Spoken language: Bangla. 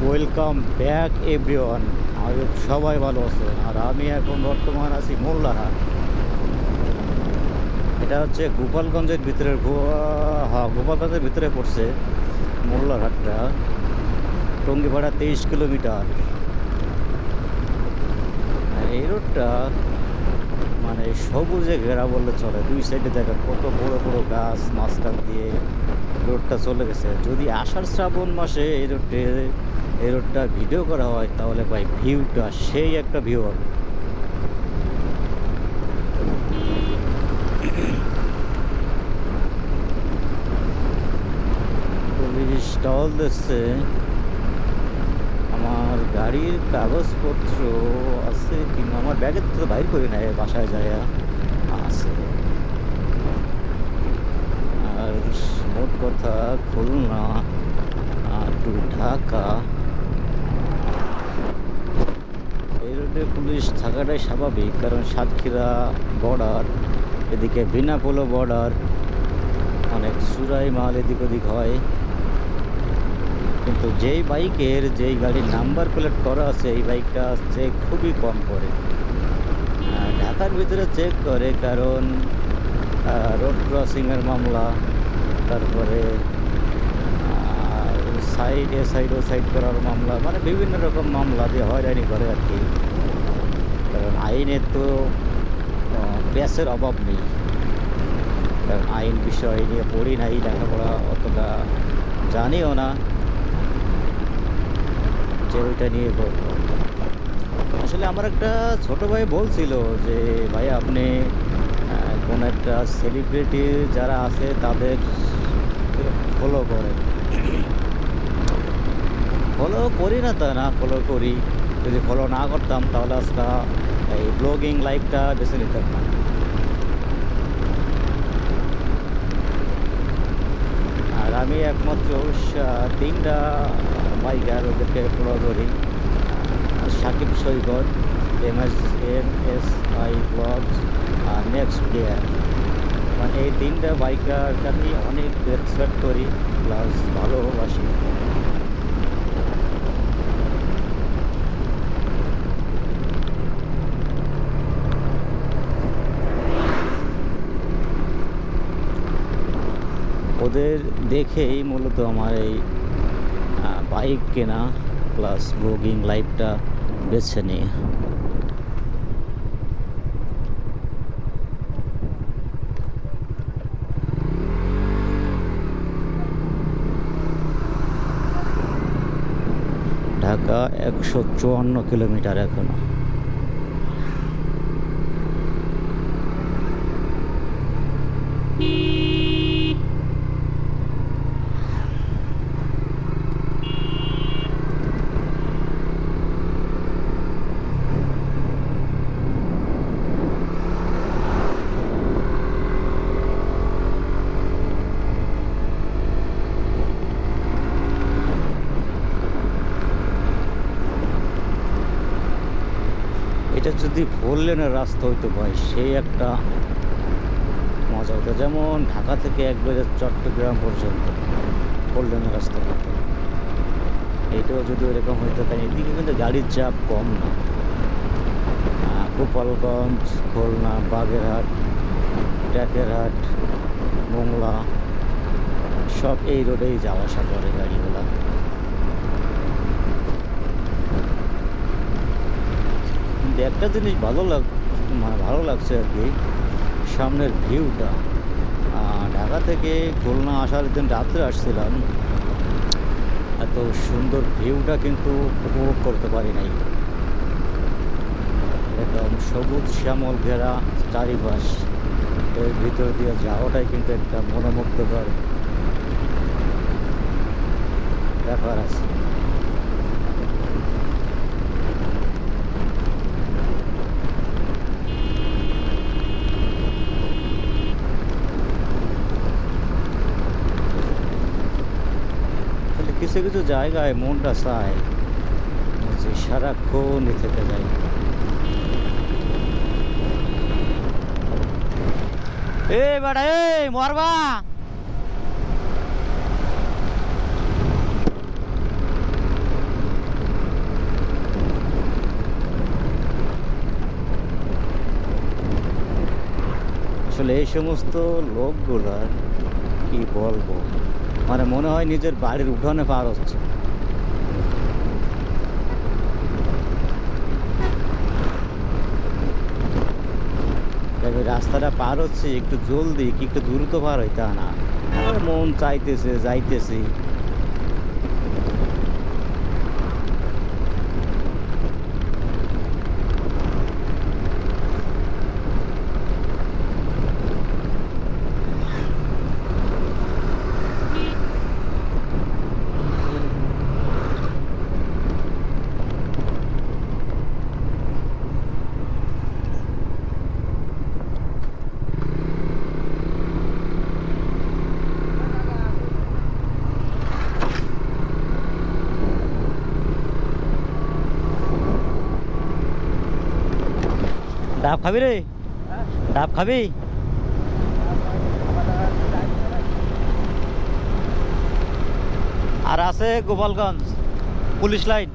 Welcome back everyone. আমি সবাই ভালো আছেন, আর আমি এখন বর্তমান আছি মোল্লারহাট। এটা হচ্ছে গোপালগঞ্জের ভিতরে, গোপালগঞ্জের ভিতরে পড়ছে মোল্লারহাটটা। টঙ্গিপাড়া 23 কিলোমিটার। এই রোডটা মানে সবুজে ঘেরা বললে চলে। দুই সাইডে দেখেন কত বড় বড় গাছ, মাঝখান দিয়ে রোডটা চলে গেছে। যদি আষাঢ় শ্রাবণ মাসে এই রোডটা ভিডিও করা হয় তাহলে ভাই ভিউটা সেই একটা ভিউ হবে। পুলিশ টহল দিচ্ছে। আমার গাড়ির কাগজপত্র আছে কিনা আমার ব্যাগের তো বাইর করি না, বাসায় যায় আছে। আর মোট কথা খুলনা টু ঢাকা এই রোডে পুলিশ থাকাটাই স্বাভাবিক, কারণ সাতক্ষীরা বর্ডার, এদিকে বিনাপোলো বর্ডার, অনেক চুরাই মাল এদিক ওদিক হয়। কিন্তু যেই বাইকের যেই গাড়ির নাম্বার প্লেট করা আছে এই বাইকটা চেক খুবই কম করে। ঢাকার ভিতরে চেক করে, কারণ রোড ক্রসিংয়ের মামলা, তারপরে সাইড করার মামলা, মানে বিভিন্ন রকম মামলা দিয়ে হয়রানি করে আর কি। কারণ আইনের তো ব্যাসের অভাব নেই, কারণ আইন বিষয় নিয়ে পড়ি নাই, লেখাপড়া অতটা জানিও না যে ওইটা নিয়ে করবো। আসলে আমার একটা ছোট ভাই বলছিল যে ভাই আপনি কোন একটা সেলিব্রিটি যারা আছে তাদের ফলো করেন। ফলো করি না তা না, ফলো করি। যদি ফলো না করতাম তাহলে আজকে এই ব্লগিং লাইফটা বেছে নিতাম না। আর আমি একমাত্র 3টা বাইকার, ওদেরকে ফলো করি। সাকিব সৈকত, MSI ব্লগস আর নেক্সট গিয়ার, মানে এই 3টা বাইকারকে আমি অনেক রেসপেক্ট করি প্লাস ভালোবাসি। ওদের দেখেই মূলত আমার এই বাইক কেনা প্লাস ব্লগিং লাইফটা বেছে নিই। ঢাকা 154 কিলোমিটার এখনো। এটা যদি 4 লেনের রাস্তা হইতো ভাই সেই একটা মজা হতো। যেমন ঢাকা থেকে একবারে চট্টগ্রাম পর্যন্ত 4 লেনের রাস্তা হতো। এইটাও যদি ওরকম হইতো, কারণ এদিকে কিন্তু গাড়ির চাপ কম না। গোপালগঞ্জ, খুলনা, বাগেরহাট, টেকেরহাট, মোংলা সব এই রোডেই যাওয়া আসা করে গাড়িগুলা। একটা জিনিস ভালো লাগছে আর কি, সামনের ভিউটা। ঢাকা থেকে খুলনা আসার দিন রাত্রে আসছিলাম, এত সুন্দর ভিউটা কিন্তু উপভোগ করতে পারি নাই। একদম সবুজ শ্যামল ঘেরা চারিপাশ, এর ভিতর দিয়ে যাওয়াটাই কিন্তু একটা মনোমুগ্ধকর ব্যাপার আছে। কিছু কিছু জায়গায় মনটা চায় যে সারাক্ষণই থেকে যায়। এই বেটা এই মরবা। আসলে এই সমস্ত লোকগুলার কি বলবো, মানে মনে হয় নিজের বাড়ির উঠানে পার হচ্ছে। দেখো রাস্তাটা পার হচ্ছে একটু জলদি কি একটু দ্রুত পার হয় তা না, আর মন চাইতেছে যাইতেছি। ডাব খাবি রে? ডাব খাবি? আর আছে গোপালগঞ্জ পুলিশ লাইন।